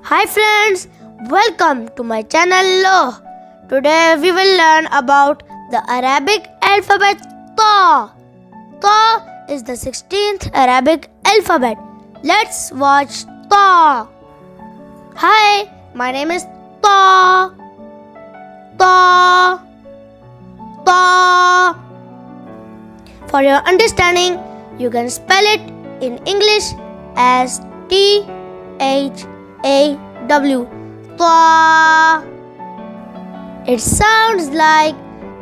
Hi friends, welcome to my channel Lo. Today we will learn about the Arabic alphabet Ta. Ta is the 16th Arabic alphabet. Let's watch Ta. Hi, my name is Ta. Ta. Ta. For your understanding, you can spell it in English as T-H-A-W. Ta. It sounds like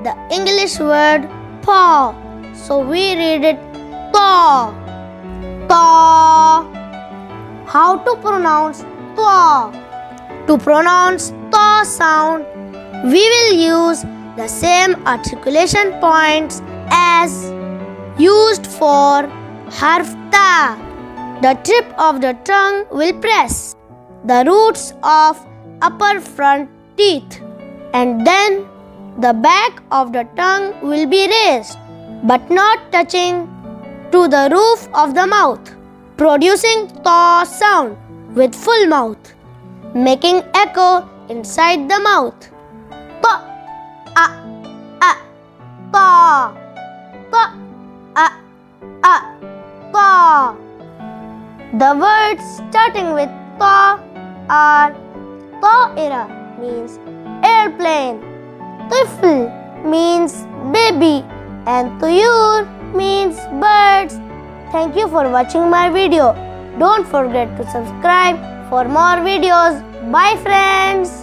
the English word paw, so we read it ta. Ta. How to pronounce ta? To pronounce ta sound, we will use the same articulation points as used for harf ta. The tip of the tongue will press the roots of upper front teeth, and then the back of the tongue will be raised but not touching to the roof of the mouth, producing ta sound with full mouth, making echo inside the mouth. Ta, a, ta, ta, a, ta. The words starting with ta are ta'ira means airplane, tifl means baby, and tuyur means birds. Thank you for watching my video. Don't forget to subscribe for more videos. Bye friends.